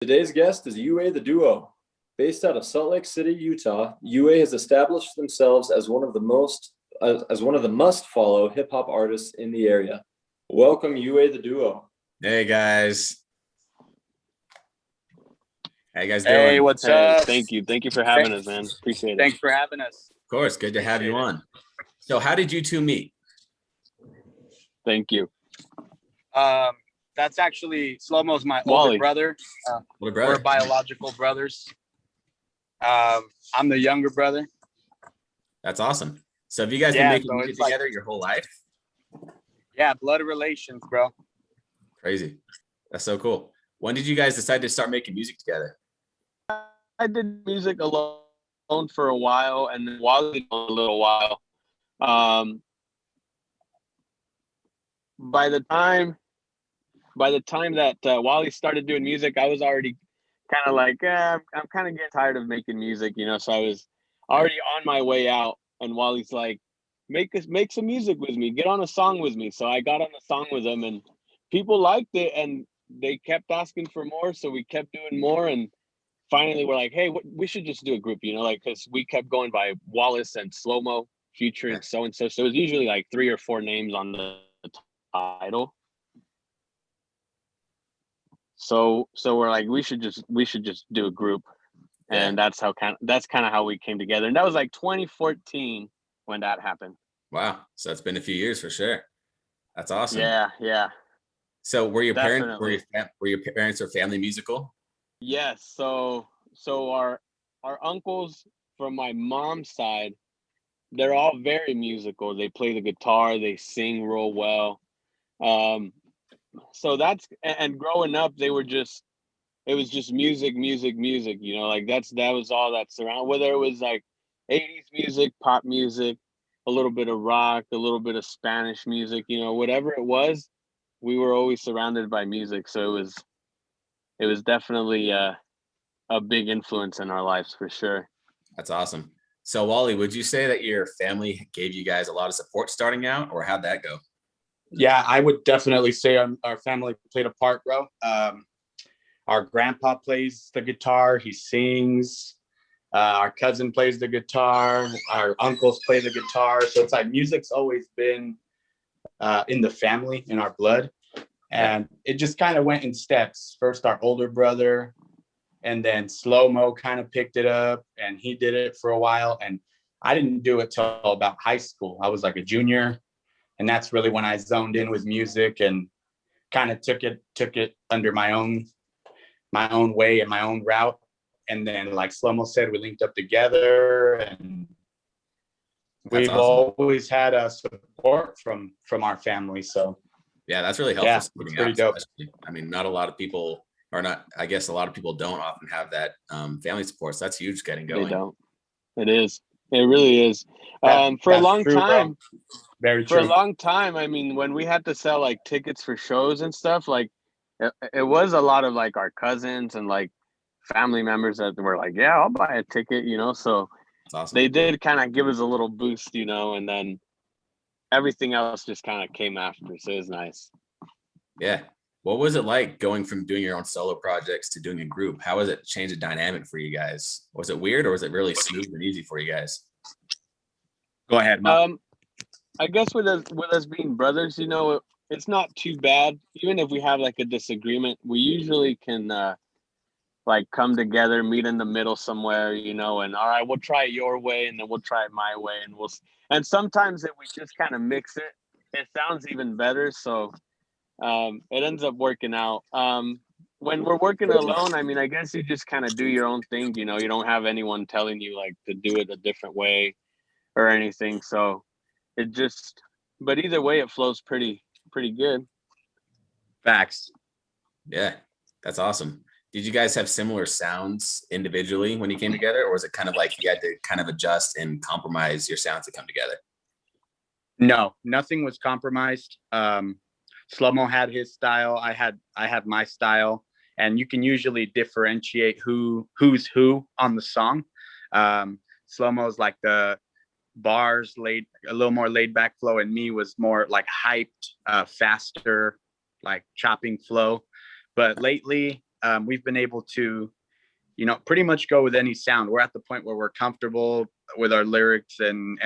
Today's guest is UA the Duo. Based out of Salt Lake City, Utah, UA has established themselves as one of the must-follow hip-hop artists in the area. Welcome, UA the Duo. Hey guys. How you guys doing? Hey, what's up? Thank you for having us, man. Appreciate it. Thanks for having us. Of course, good to have you on. So how did you two meet? Thank you. That's actually Slow-Mo's my Wally. older brother. Older brother. We're biological brothers. I'm the younger brother. That's awesome. So have you guys been making music together your whole life? Yeah, blood relations, bro. Crazy. That's so cool. When did you guys decide to start making music together? I did music alone for a while, and then Wally a little while. By the time that Wally started doing music, I was already kind of like, I'm kind of getting tired of making music, you know. So I was already on my way out, and Wally's like, make some music with me, get on a song with me. So I got on a song with him, and people liked it, and they kept asking for more, so we kept doing more, and finally we're like, hey, we should just do a group, you know, like, because we kept going by Wallace and Slow-Mo featuring so and so. So it was usually like 3 or 4 names on the title. So we're like, we should just do a group, and that's kind of how we came together. And that was like 2014 when that happened. Wow, so it's been a few years for sure. That's awesome. Yeah. So were your parents Definitely. or family musical? Yes. So our uncles from my mom's side, they're all very musical. They play the guitar, they sing real well. So that's, and growing up, it was just music, you know, like that was all that's around, whether it was like 80s music, pop music, a little bit of rock, a little bit of Spanish music, you know, whatever it was, we were always surrounded by music. So it was definitely a big influence in our lives for sure. That's awesome. So Wally, would you say that your family gave you guys a lot of support starting out, or how'd that go? Yeah, I would definitely say our family played a part, bro. Our grandpa plays the guitar, he sings. Our cousin plays the guitar, our uncles play the guitar. So it's like music's always been in the family, in our blood. And it just kind of went in steps. First, our older brother, and then Slow-Mo kind of picked it up, and he did it for a while. And I didn't do it till about high school. I was like a junior, and that's really when I zoned in with music and kind of took it under my own way and my own route. And then, like Slow-Mo said, we linked up together, and we've always had a support from our family. So yeah, that's really helpful. Yeah, it's pretty dope. I mean, not a lot of people, or not, I guess a lot of people don't often have that family support. So that's huge getting going. They don't. It is. It really is. For a long time. Very true. For a long time, I mean, when we had to sell like tickets for shows and stuff, like it was a lot of like our cousins and like family members that were like, yeah, I'll buy a ticket, you know. So awesome. They did kind of give us a little boost, you know, and then everything else just kind of came after. So it was nice. Yeah. What was it like going from doing your own solo projects to doing a group? How was it change the dynamic for you guys? Was it weird, or was it really smooth and easy for you guys? Go ahead, Mo. I guess with us being brothers, you know, it's not too bad. Even if we have like a disagreement, we usually can like come together, meet in the middle somewhere, you know, and all right, we'll try it your way, and then we'll try it my way, and sometimes if we just kind of mix it, it sounds even better. So it ends up working out. When we're working alone, I mean, I guess you just kind of do your own thing, you know. You don't have anyone telling you like to do it a different way or anything. So but either way, it flows pretty good. Facts. Yeah, that's awesome. Did you guys have similar sounds individually when you came together, or was it kind of like you had to kind of adjust and compromise your sounds to come together? No, nothing was compromised. Slow-Mo had his style. I had my style, and you can usually differentiate who's who on the song. Slow-Mo's like the bars laid a little more laid back flow, and me was more like hyped, faster, like chopping flow. But lately, we've been able to, pretty much go with any sound. We're at the point where we're comfortable with our lyrics and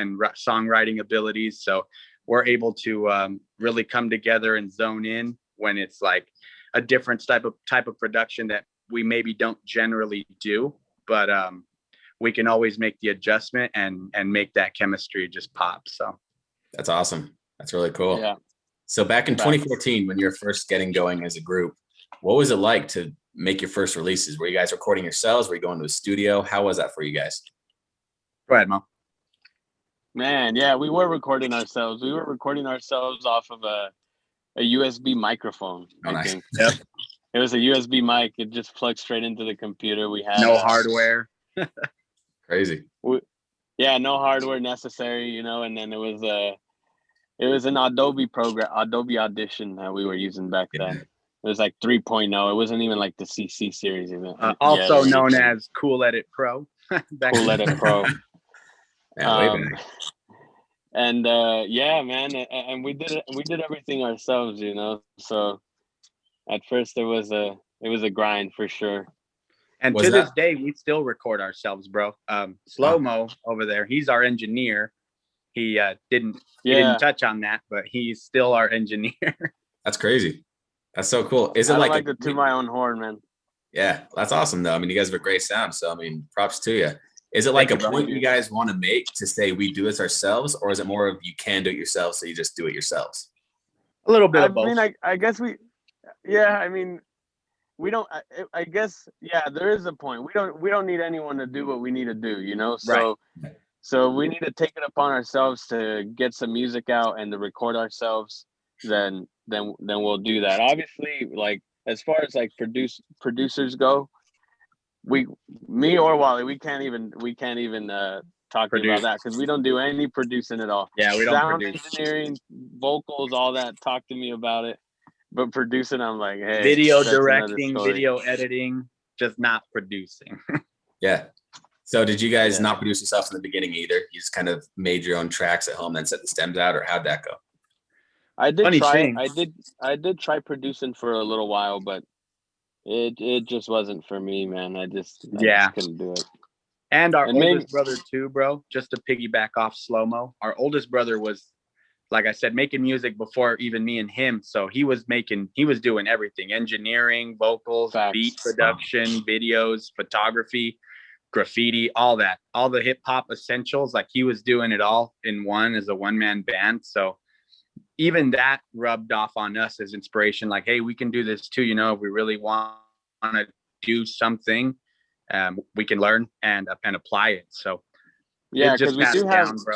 songwriting abilities. So we're able to really come together and zone in when it's like a different type of production that we maybe don't generally do, but we can always make the adjustment and make that chemistry just pop. So That's awesome. That's really cool. Yeah. So back in Facts. 2014, when you were first getting going as a group, what was it like to make your first releases? Were you guys recording yourselves? Were you going to a studio? How was that for you guys? go ahead, Mo. Man, yeah, we were recording ourselves. We were recording ourselves off of a USB microphone, Oh, I nice. think. Yep. It was a USB mic. It just plugged straight into the computer. We had No hardware. Crazy. Yeah, no hardware necessary, and then it was an Adobe program, Adobe Audition that we were using back Yeah. then. It was like 3.0. It wasn't even like the CC series even. Also Yeah, known as Cool Edit Pro. Back Cool in the Edit Pro. Yeah, way back. And yeah, man, and we did everything ourselves, So at first it was a grind for sure. And Was to this that- day, we still record ourselves, bro. Slow Mo over there, he's our engineer. He didn't touch on that, but he's still our engineer. That's crazy. That's so cool. Is I it don't like like to toot my own horn, man. Yeah, that's awesome though. I mean, you guys have a great sound, so I mean, props to you. Is it like Thank a you, bro. point you guys want to make to say we do this ourselves, or is it more of you can do it yourself, so you just do it yourselves? A little bit I of both. mean, I guess we don't. I guess, yeah, there is a point. We don't need anyone to do what we need to do, So, Right. so we need to take it upon ourselves to get some music out and to record ourselves. Then we'll do that. Obviously, like as far as like producers go, me or Wally, we can't even talk to you about that because we don't do any producing at all. Yeah, we don't Sound produce. engineering, vocals, all that. Talk to me about it. But producing, I'm like, hey, Video that's another directing, story. video editing, just not producing. Yeah. So did you guys Yeah. not produce yourself in the beginning either? You just kind of made your own tracks at home, then set the stems out, or how'd that go? I did Funny try. thing. I did try producing for a little while, but it just wasn't for me, man. I just couldn't do it. And our And oldest brother too, bro, just to piggyback off Slow Mo. Our oldest brother was, like I said, making music before even me and him. So he was doing everything: engineering, vocals, Facts. beat production, videos, photography, graffiti, all that, all the hip hop essentials. Like he was doing it all in one as a one-man band. So even that rubbed off on us as inspiration. Like, hey, we can do this too. If we really want to do something, we can learn and apply it. So yeah, it just because passed down, bro.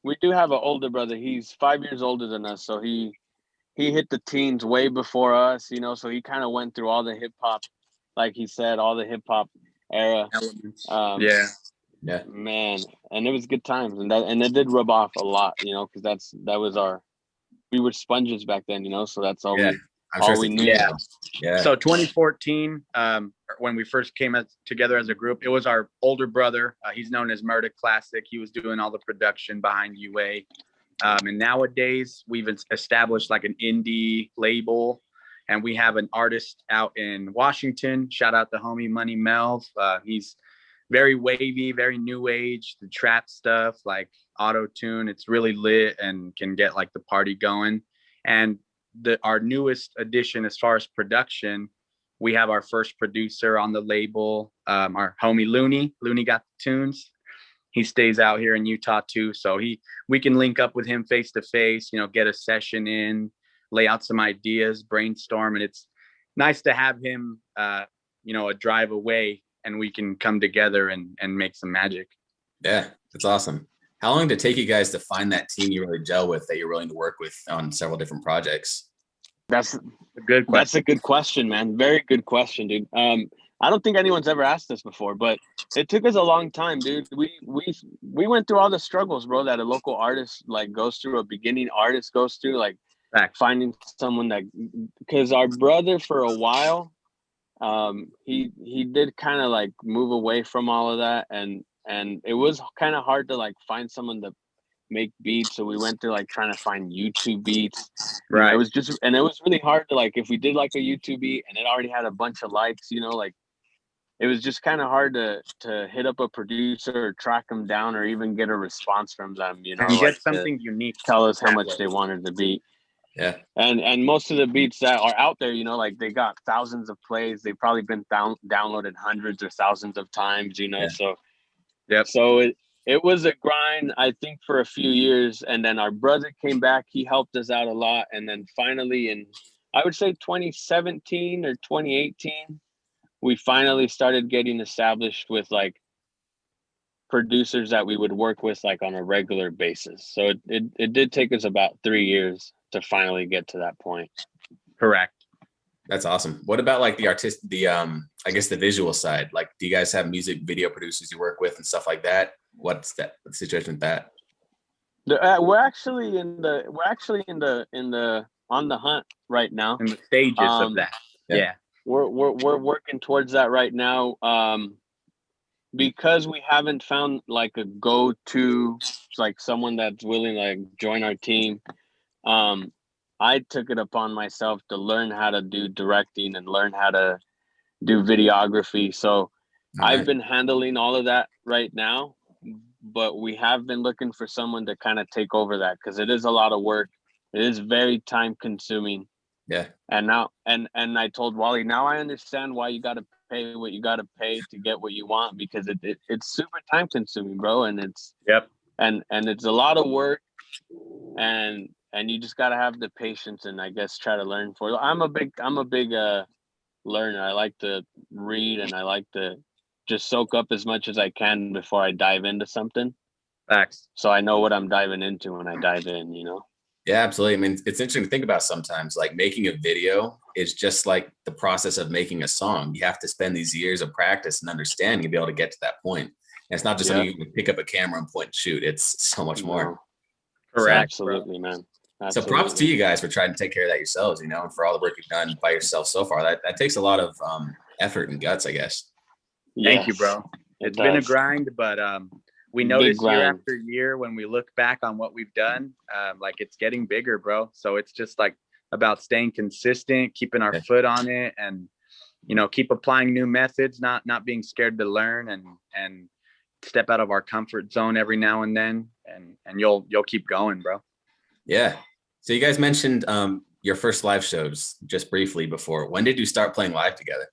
we do have an older brother. He's 5 years older than us, so he hit the teens way before us. So he kind of went through all the hip hop, like he said, all the hip hop era. Elements. Yeah. Man, and it was good times, and it did rub off a lot, because we were sponges back then, so that's all Yeah. I'm sure we it's a knew. huge Yeah. deal. Yeah. So 2014, when we first came together as a group, it was our older brother. He's known as Murda Classic. He was doing all the production behind UA. And nowadays we've established like an indie label, and we have an artist out in Washington. Shout out to homie Money Melv. He's very wavy, very new age, the trap stuff, like auto tune. It's really lit and can get like the party going. And our newest addition as far as production, we have our first producer on the label, our homie Looney. Looney got the tunes. He stays out here in Utah too, so we can link up with him face to face, get a session in, lay out some ideas, brainstorm, and it's nice to have him a drive away, and we can come together and make some magic. Yeah, that's awesome. How long did it take you guys to find that team you really gel with, that you're willing to work with on several different projects? That's A good question. That's a good question, man. Very good question, dude. I don't think anyone's ever asked this before, but it took us a long time, dude. We went through all the struggles, bro, that a local artist like goes through, a beginning artist goes through, like Facts. finding someone that, because our brother for a while, he did kind of like move away from all of that, and it was kind of hard to like find someone to make beats. So we went through like trying to find YouTube beats. Right. It was just, and it was really hard to like, if we did like a YouTube beat and it already had a bunch of likes, like it was just kind of hard to hit up a producer or track them down or even get a response from them, And like get to something unique. tell us how that much way. they wanted the beat. Yeah. And most of the beats that are out there, like they got thousands of plays. They've probably been downloaded hundreds or thousands of times, Yeah. So Yep. so it was a grind, I think, for a few years. And then our brother came back. He helped us out a lot. And then finally in, I would say 2017 or 2018, we finally started getting established with like producers that we would work with like on a regular basis. So it did take us about 3 years to finally get to that point. Correct. That's awesome. What about like I guess the visual side? Like, do you guys have music video producers you work with and stuff like that? What's the situation with that? We're actually in the on the hunt right now. In the stages of that. Yeah. We're working towards that right now. Because we haven't found like a go-to, like someone that's willing to like join our team. I took it upon myself to learn how to do directing and learn how to do videography. So I've been handling all of that right now, but we have been looking for someone to kind of take over that because it is a lot of work. It is very time consuming. Yeah. And now, and I told Wally, now I understand why you got to pay what you got to pay to get what you want, because it's super time consuming, bro. And it's, and it's a lot of work, and you just got to have the patience and I guess try to learn for it. I'm a big learner. I like to read and I like to just soak up as much as I can before I dive into something. Facts. So I know what I'm diving into when I dive in, Yeah, absolutely. I mean, it's interesting to think about sometimes, like making a video is just like the process of making a song. You have to spend these years of practice and understanding to be able to get to that point. And it's not just something you can pick up a camera and point and shoot. It's so much more. Correct. Absolutely, man. Absolutely. So props to you guys for trying to take care of that yourselves, and for all the work you've done by yourself so far. That takes a lot of effort and guts, I guess. Thank you, bro. It's been a grind, but we notice year after year when we look back on what we've done, like it's getting bigger, bro. So it's just like about staying consistent, keeping our foot on it, and keep applying new methods, not being scared to learn, and step out of our comfort zone every now and then, and you'll keep going, bro. Yeah. So you guys mentioned your first live shows just briefly before. When did you start playing live together?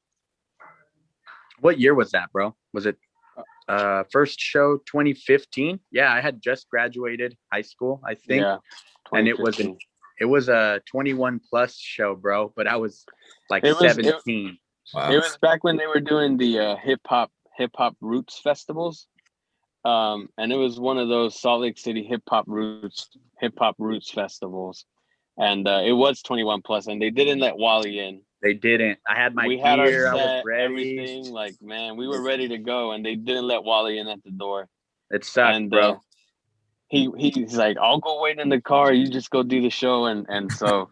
What year was that, bro? Was it first show 2015? Yeah, I had just graduated high school, I think. Yeah. And it was a 21 plus show, bro, but I was like 17. Wow. It was back when they were doing the hip hop roots festivals. And it was one of those Salt Lake City hip hop roots festivals. And it was 21 plus, and they didn't let Wally in. They didn't. I had my gear, I was ready. Everything, like, man, we were ready to go, and they didn't let Wally in at the door. It sucked, bro. He's like, I'll go wait in the car. You just go do the show. And so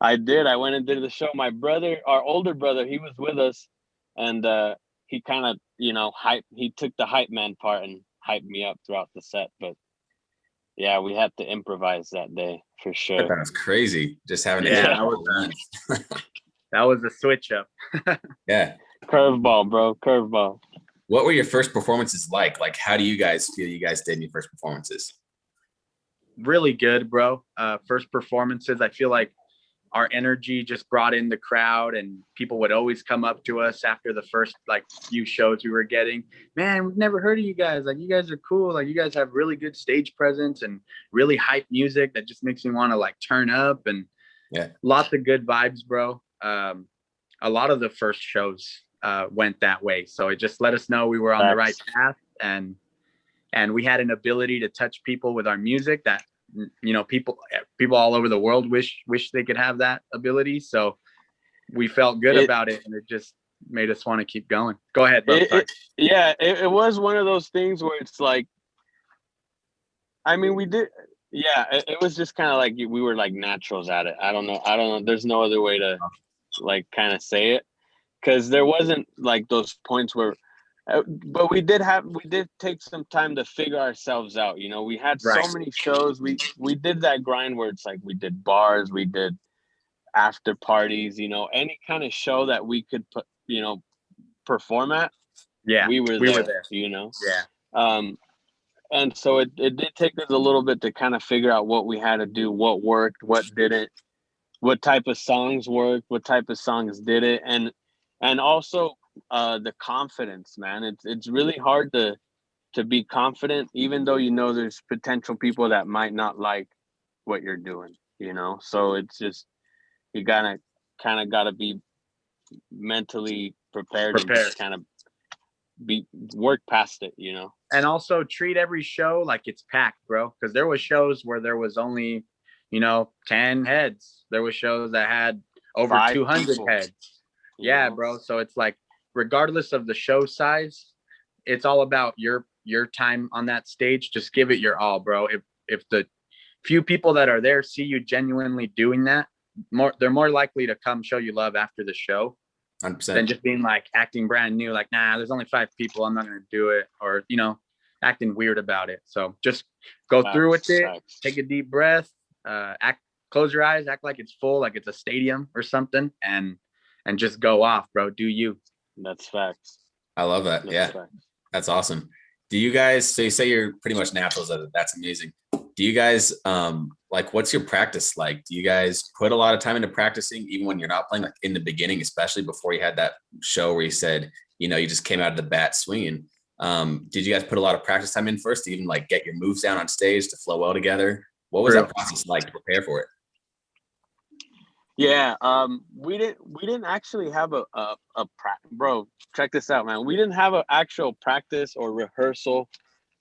I did. I went and did the show. My brother, our older brother, he was with us, and he kind of, he took the hype man part and hyped me up throughout the set. But yeah, we had to improvise that day for sure. That was crazy. Just having to that was a switch up. Yeah. Curveball, bro. Curveball. What were your first performances like? Like, how do you guys feel you guys did in your first performances? Really good, bro. First performances, I feel like our energy just brought in the crowd, and people would always come up to us after the first like few shows we were getting. Man, we've never heard of you guys. Like, you guys are cool. Like, you guys have really good stage presence and really hype music that just makes me want to like turn up, and lots of good vibes, bro. A lot of the first shows went that way. So it just let us know we were on the right path, and we had an ability to touch people with our music that, people all over the world wish they could have that ability. So we felt good about it, and it just made us want to keep going. Go ahead, bro. It was one of those things where it's like, I mean, we did. Yeah, it was just kind of like we were like naturals at it. I don't know. There's no other way to like kind of say it, because there wasn't like those points where But we did take some time to figure ourselves out. You know, we had so Right. many shows. We did that grind where it's like we did bars, we did after parties. You know, any kind of show that we could put, you know, perform at, Yeah, we were we were there. there. You know, Yeah. um, and so it did take us a little bit to kind of figure out what we had to do, what worked, what didn't, what type of songs worked, what type of songs did it, and also the confidence, man. It's really hard to be confident, even though you know there's potential people that might not like what you're doing. You know, so it's just you gotta kind of gotta be mentally prepared and Prepared. just kind of be work past it. You know. And also treat every show like it's packed, bro. Because there was shows where there was only, 10 heads. There was shows that had over 5 200 people, heads. you Yeah, know? bro. So it's like, regardless of the show size, it's all about your time on that stage. Just give it your all, bro. If the few people that are there see you genuinely doing that, they're more likely to come show you love after the show than 100%. just being like acting brand new, like, nah, there's only 5 people, I'm not gonna do it, or acting weird about it. So just go through with it, Facts. take a deep breath, close your eyes, act like it's full, like it's a stadium or something, and just go off, bro. Do you? That's facts. I love that. That's Yeah, facts. that's awesome. Do you guys, so you say you're pretty much naturals at it. That's amazing. Do you guys, like, what's your practice like? Do you guys put a lot of time into practicing, even when you're not playing, like in the beginning, especially before you had that show where you said, you just came out of the bat swinging? Did you guys put a lot of practice time in first to even like get your moves down on stage to flow well together? What was True. that process like to prepare for it? Yeah, we didn't actually have bro, check this out, man. We didn't have an actual practice or rehearsal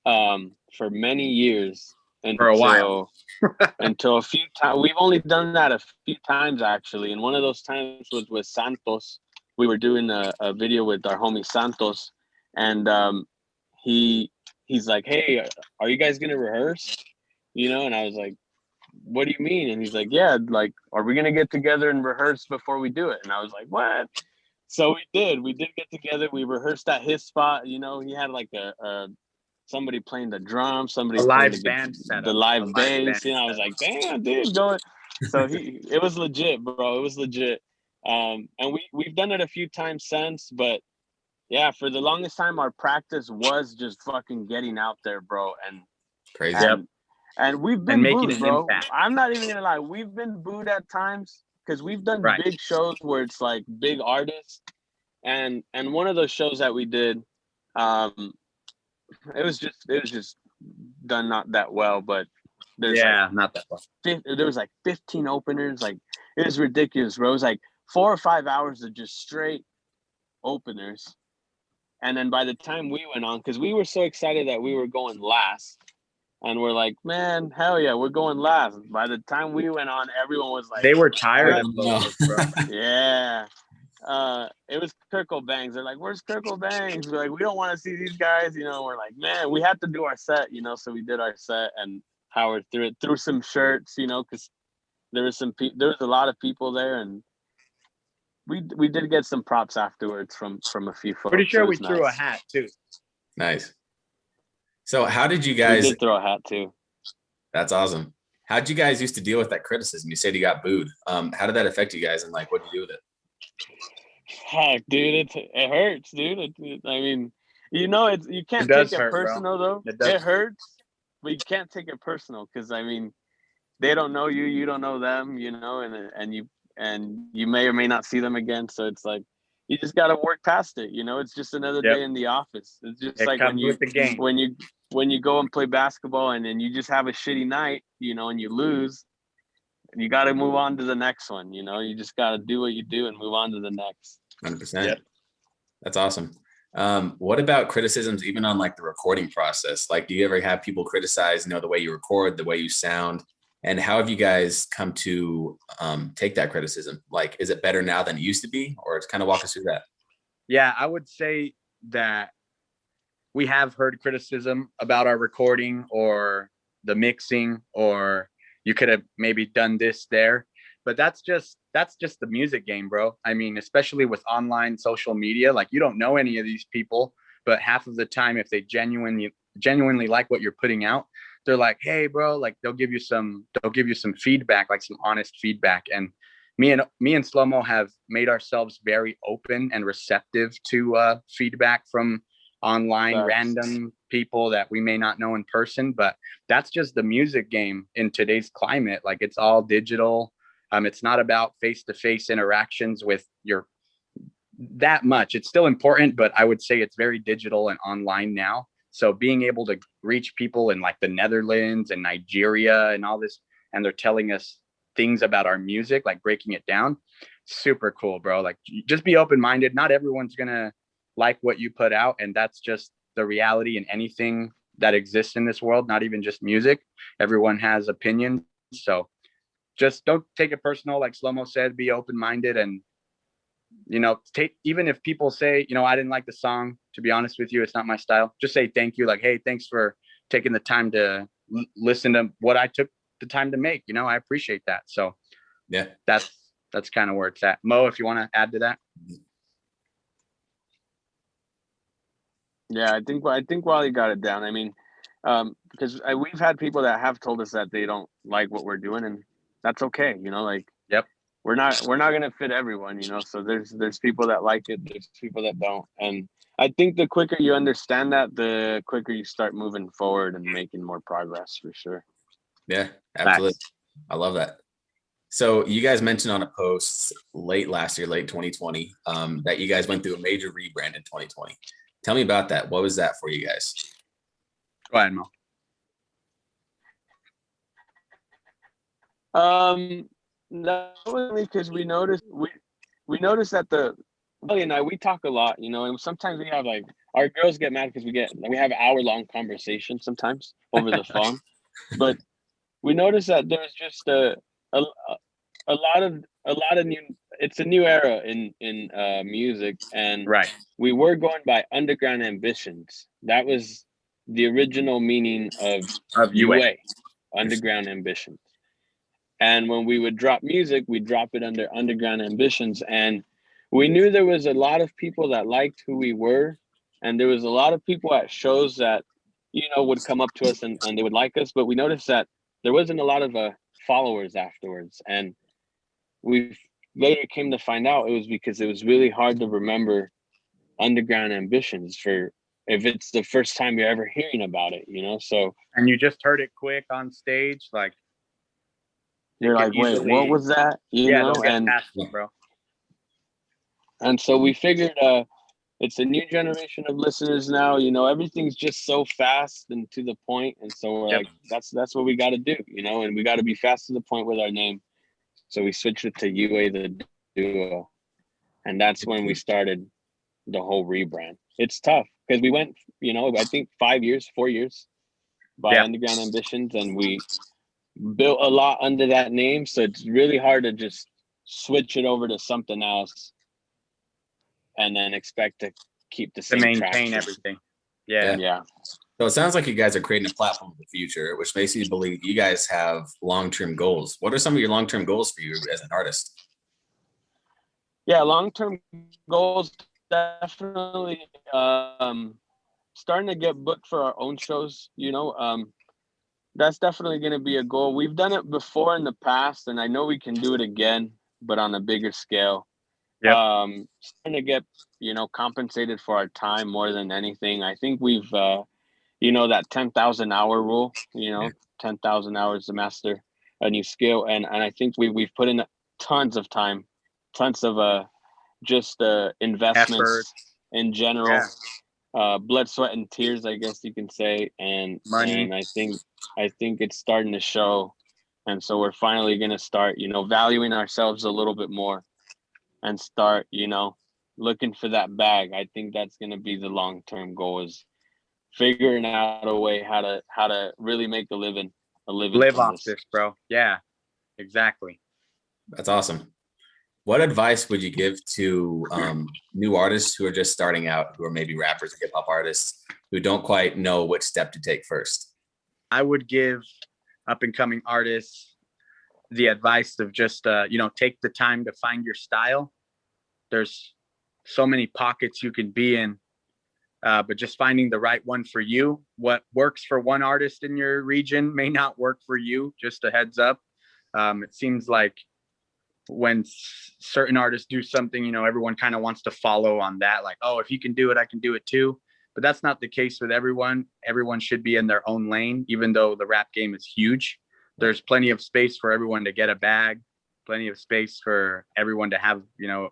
for many years For a while. until a few times. We've only done that a few times actually, and one of those times was with Santos. We were doing a video with our homie Santos, and he's like, "Hey, are you guys gonna rehearse?" And I was like, "What do you mean?" And he's like, "Yeah, like, are we gonna get together and rehearse before we do it?" And I was like, "What?" So we did. We did get together. We rehearsed at his spot. He had like a somebody playing the drums, somebody A playing live band setup. the A live bass. band I was setup. like, "Damn, dude, going." So it was legit, bro. It was legit. And we've done it a few times since, but yeah, for the longest time, our practice was just fucking getting out there, bro, Crazy. Yep. and we've And been making booed, an bro. impact. I'm not even gonna lie. We've been booed at times because we've done Right. big shows where it's like big artists, and one of those shows that we did, um, it was just done not that well. But there's Not that well. there was like 15 openers. Like, it was ridiculous, bro. It was like 4 or 5 hours of just straight openers, and then by the time we went on, because we were so excited that we were going last. And we're like, man, hell yeah, we're going last. By the time we went on, everyone was like, They were tired "What?" of locals, bro. Yeah. It was Kirkle Bangs. They're like, "Where's Kirkle Bangs?" We're like, "We don't want to see these guys." We're like, man, we had to do our set, so we did our set and powered through it, threw some shirts, because there was there was a lot of people there, and we did get some props afterwards from a few folks. Pretty sure It we was threw a nice. hat too. Nice. So how did you We guys, did throw a hat too. that's awesome. How'd you guys used to deal with that criticism? You said you got booed. How did that affect you guys, and like, what'd you do with it? Heck, dude, it hurts, dude. I mean, you can't It does take it hurt, bro. personal though. It does. It hurts, but you can't take it personal because I mean, they don't know you, you don't know them, and you may or may not see them again. So it's like you just got to work past it. It's just another Yep. day in the office. It's just It like comes with the game. when you go and play basketball and then you just have a shitty night, and you lose. You got to move on to the next one. You just got to do what you do and move on to the next. 100%. Yep. That's awesome. What about criticisms, even on like the recording process? Like, do you ever have people criticize, the way you record, the way you sound? And how have you guys come to take that criticism? Like, is it better now than it used to be? Or it's kind of walk us through that. Yeah, I would say that we have heard criticism about our recording or the mixing, or you could have maybe done this there. But that's just the music game, bro. I mean, especially with online social media, like, you don't know any of these people. but half of the time, if they genuinely like what you're putting out, they're like, hey bro, like they'll give you some feedback, like some honest feedback. And me and Slow-Mo have made ourselves very open and receptive to feedback from online random people that we may not know in person. But that's just the music game in today's climate. Like, it's all digital. It's not about face-to-face interactions with your that much. It's still important, but I would say it's very digital and online now. So being able to reach people in like the Netherlands and Nigeria and all this, and they're telling us things about our music, like breaking it down, super cool, bro. Like, just be open-minded. Not everyone's gonna like what you put out, and that's just the reality in anything that exists in this world, not even just music. Everyone has opinions. So just don't take it personal. Like Slow-Mo said, be open-minded, and even if people say, I didn't like the song, to be honest with you, it's not my style. Just say thank you. Like, hey, thanks for taking the time to listen to what I took the time to make. I appreciate that. So yeah, that's kind of where it's at. Mo, if you want to add to that. Yeah, I think Wally got it down. I mean, because we've had people that have told us that they don't like what we're doing, and that's okay. Like, Yep. we're not gonna fit everyone. So there's people that like it, there's people that don't, and I think the quicker you understand that, the quicker you start moving forward and making more progress, for sure. Yeah, absolutely. I love that. So you guys mentioned on a post late last year, late 2020, that you guys went through a major rebrand in 2020. Tell me about that. What was that for you guys? Go ahead, Mo. That was only because we noticed that Wally and I, we talk a lot, and sometimes we have like, our girls get mad because we have hour-long conversations sometimes over the phone, but we noticed that there's just a lot of new. It's a new era in music, and Right. we were going by Underground Ambitions. That was the original meaning of UA, Underground Ambitions. And when we would drop music, we'd drop it under Underground Ambitions. And we knew there was a lot of people that liked who we were. And there was a lot of people at shows that, would come up to us and they would like us. But we noticed that there wasn't a lot of followers afterwards. And we later came to find out it was because it was really hard to remember Underground Ambitions if it's the first time you're ever hearing about it, So, and you just heard it quick on stage, like, you're like, wait, what was that? And bro. And so we figured it's a new generation of listeners now. Everything's just so fast and to the point. And so we're like, that's what we got to do, and we got to be fast to the point with our name. So we switched it to UA the Duo. And that's when we started the whole rebrand. It's tough because we went, I think 4 years by Underground Ambitions, and we built a lot under that name. So it's really hard to just switch it over to something else and then expect to keep the same maintain traction. Everything. Yeah. So it sounds like you guys are creating a platform for the future, which makes me believe you guys have long-term goals. What are some of your long-term goals for you as an artist? Yeah, long-term goals, definitely starting to get booked for our own shows, that's definitely going to be a goal. We've done it before in the past, and I know we can do it again, but on a bigger scale. Starting to get, compensated for our time more than anything. I think we've, that 10,000 hour rule, 10,000 hours to master a new skill. And I think we've put in tons of time, tons of just investments effort in general, blood, sweat, and tears, I guess you can say. And money. And I think it's starting to show. And so we're finally going to start, valuing ourselves a little bit more and start, looking for that bag. I think that's going to be the long-term goal, is figuring out a way how to really make a living live off this, bro. Yeah, exactly. That's awesome. What advice would you give to new artists who are just starting out, who are maybe rappers, hip hop artists, who don't quite know which step to take first? I would give up and coming artists the advice of just, take the time to find your style. There's so many pockets you can be in but just finding the right one for you. What works for one artist in your region may not work for you. Just a heads up. It seems like when certain artists do something, you know, everyone kind of wants to follow on that. Like, oh, if he can do it, I can do it too. But that's not the case with everyone. Everyone should be in their own lane, even though the rap game is huge. There's plenty of space for everyone to get a bag, plenty of space for everyone to have, you know,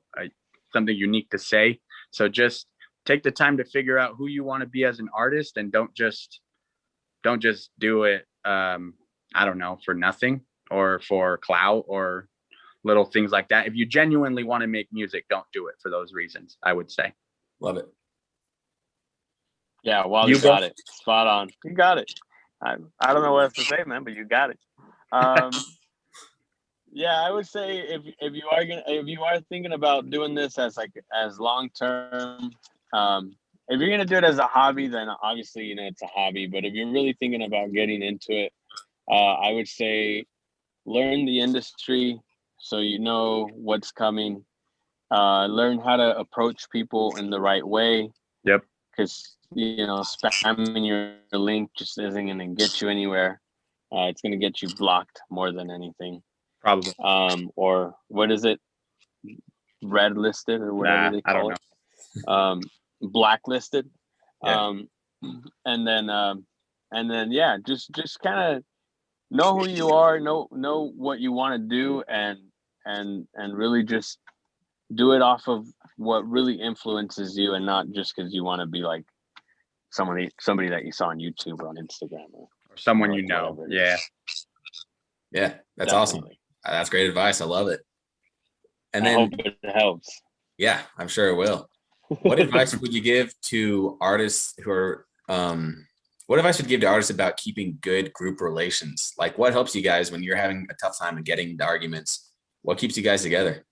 something unique to say. So just take the time to figure out who you want to be as an artist, and don't just do it, I don't know, for nothing or for clout or little things like that. If you genuinely want to make music, don't do it for those reasons, I would say. Love it. Yeah, Wally You got go. it. Spot on. You got it. I don't know what else to say, man, but you got it. Yeah, I would say if you are thinking about doing this as long term, if you're gonna do it as a hobby, then obviously, you know, it's a hobby. But if you're really thinking about getting into it, I would say learn the industry so you know what's coming. Learn how to approach people in the right way. Yep. Because, you know, spamming your link just isn't going to get you anywhere. It's going to get you blocked more than anything. Probably. Or what is it? Red listed or whatever they call it. Blacklisted. Yeah. And then yeah, just kind of know who you are, know what you want to do, and really just do it off of what really influences you, and not just because you want to be like somebody that you saw on YouTube or on Instagram or Someone you know. Yeah. Yeah. That's Definitely. awesome. That's great advice. I love it. And I then, hope it helps. yeah, I'm sure it will. What advice would you give to artists who are, what advice would you give to artists about keeping good group relations? Like, what helps you guys when you're having a tough time and getting the arguments? What keeps you guys together?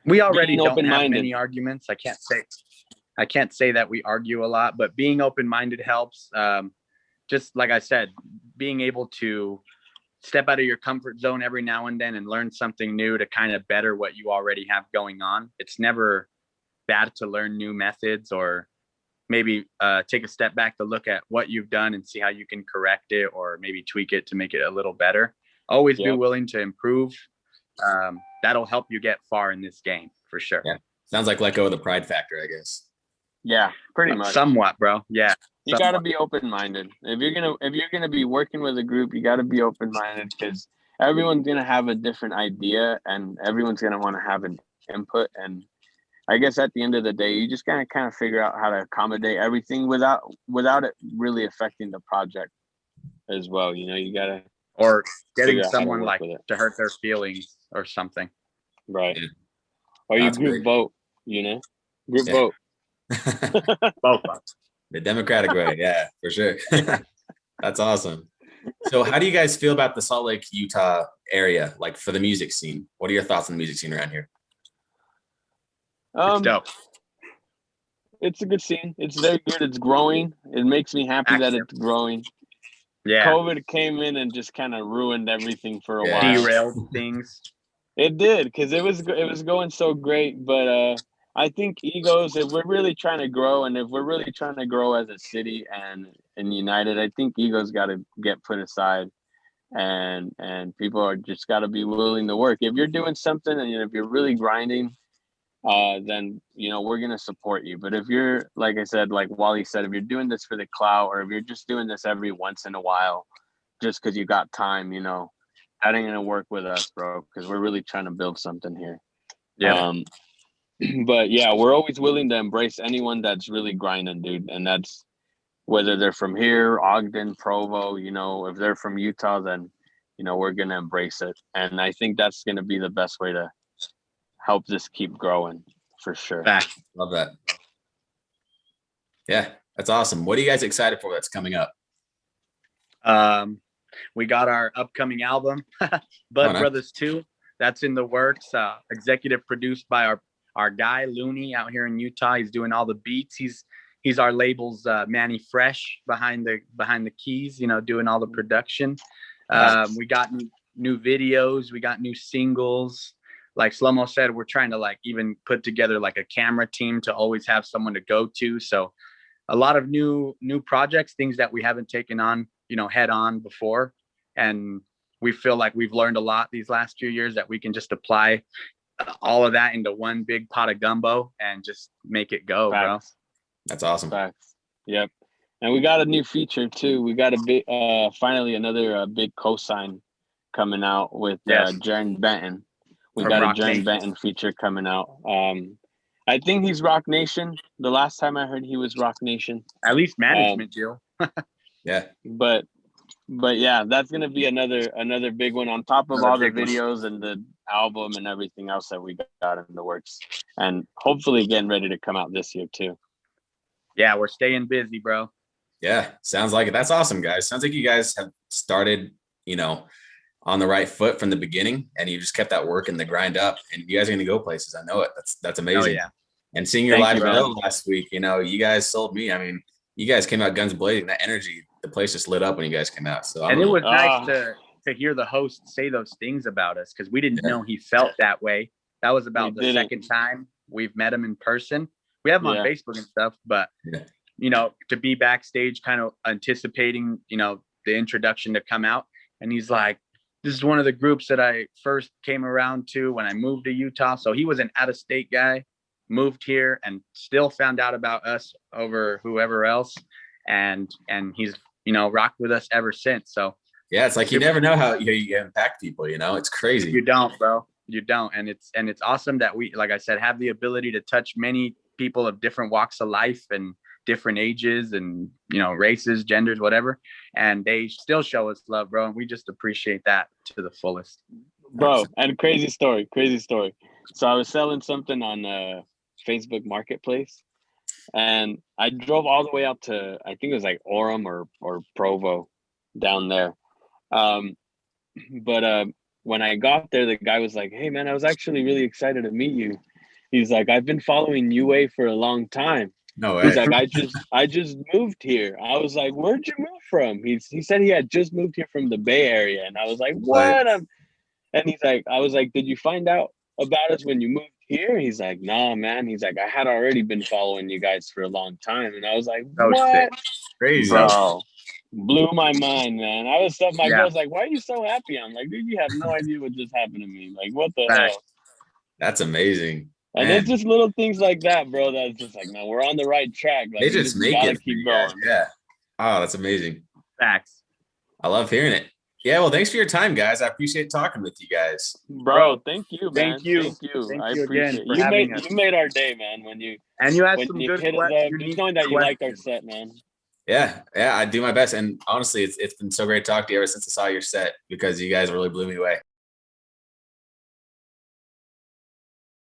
We already Being don't have open-minded. many arguments. I can't say that we argue a lot, but being open-minded helps. Just like I said, being able to step out of your comfort zone every now and then and learn something new to kind of better what you already have going on. It's never bad to learn new methods, or maybe take a step back to look at what you've done and see how you can correct it or maybe tweak it to make it a little better. Always be willing to improve. That'll help you get far in this game for sure. Yeah. Sounds like let go of the pride factor, I guess. Yeah, pretty much. Somewhat, bro. Yeah. You got to be open-minded. If you're gonna be working with a group, you got to be open-minded, because everyone's gonna have a different idea and everyone's gonna want to have an input. And I guess at the end of the day, you just gotta kind of figure out how to accommodate everything without it really affecting the project as well. You know, you gotta Or getting figure out how to someone work like with it. to hurt their feelings or something. Right. Yeah. Or you That's group great. vote, you know? Group Yeah. vote. Both. The democratic way. Yeah, for sure. That's awesome. So how do you guys feel about the Salt Lake, Utah area, like for the music scene? What are your thoughts on the music scene around here? It's dope. It's a good scene. It's very good. It's growing. It makes me happy that it's growing. Yeah. COVID came in and just kind of ruined everything for a while. Derailed things. It did, because it was going so great. But I think egos, if we're really trying to grow, and if we're really trying to grow as a city and united, I think egos got to get put aside, and people are just got to be willing to work. If you're doing something and if you're really grinding, then, you know, we're going to support you. But if you're, like I said, like Wally said, if you're doing this for the clout, or if you're just doing this every once in a while, just because you got time, you know, that ain't going to work with us, bro, because we're really trying to build something here. Yeah. But yeah, we're always willing to embrace anyone that's really grinding, dude. And that's whether they're from here, Ogden, Provo, you know, if they're from Utah, then, you know, we're going to embrace it. And I think that's going to be the best way to help this keep growing, for sure. Fact. Love that. Yeah, that's awesome. What are you guys excited for that's coming up? We got our upcoming album, Bud nice. Brothers 2. That's in the works. Executive produced by our guy Looney out here in Utah. He's doing all the beats. He's our label's Manny Fresh behind the keys, you know, doing all the production. We got new videos. We got new singles. like Slow-Mo said, we're trying to like even put together like a camera team to always have someone to go to. So a lot of new projects, things that we haven't taken on, head on before. And we feel like we've learned a lot these last few years that we can just apply all of that into one big pot of gumbo and just make it go, bro. That's awesome. Facts. Yep. And we got a new feature too. We got a big, finally another big cosign coming out with Jaren Benton. We got a Jaren Benton feature coming out. I think he's Rock Nation. The last time I heard, he was Rock Nation. At least management deal. Yeah. But yeah, that's gonna be another big one on top of all the videos and the album and everything else that we got in the works, and hopefully getting ready to come out this year too. Yeah, we're staying busy, bro. Yeah, sounds like it. That's awesome, guys. Sounds like you guys have started, on the right foot from the beginning, and you just kept that work and the grind up, and you guys are gonna go places. I know it. That's amazing. Oh, yeah. And seeing your live show last week, you guys sold me. I mean, you guys came out guns blazing. That energy, the place just lit up when you guys came out. So, and it was nice to hear the host say those things about us, because we didn't know he felt that way. That was about the second time we've met him in person. We have him on Facebook and stuff, but to be backstage, kind of anticipating, the introduction to come out, and he's like, "This is one of the groups that I first came around to when I moved to Utah." So he was an out-of-state guy, moved here, and still found out about us over whoever else, and he's rocked with us ever since. So yeah, it's like you never know how you impact people. It's crazy. You don't, bro. You don't, and it's awesome that we, like I said, have the ability to touch many people of different walks of life and different ages and races, genders, whatever, and they still show us love, bro, and we just appreciate that to the fullest, bro. And crazy story. So I was selling something on Facebook Marketplace, and I drove all the way out to, I think it was like Orem or Provo down there, but when I got there, the guy was like, "Hey man, I was actually really excited to meet you." He's like, "I've been following UA for a long time." No way. He's like, I just moved here. I was like, "Where'd you move from?" He said he had just moved here from the Bay Area, and I was like, "What?" And he's like, I was like, "Did you find out about us when you moved here?" He's like, "Nah, man." He's like, "I had already been following you guys for a long time," and I was like, "What?" Crazy, bro. Blew my mind, man. I was stuff. My girl's like, "Why are you so happy?" I'm like, "Dude, you have no idea what just happened to me. Like, what the hell?" That's amazing. And it's just little things like that, bro. That's just like, man, we're on the right track. Like, they just make it. Keep going. Yeah. Oh, that's amazing. Facts. I love hearing it. Yeah. Well, thanks for your time, guys. I appreciate talking with you guys. Bro, thank you, man. Thank you. I appreciate it. You made our day, man. When you had some good just knowing that you liked our set, man. Yeah. I do my best. And honestly, it's been so great talking to you ever since I saw your set, because you guys really blew me away.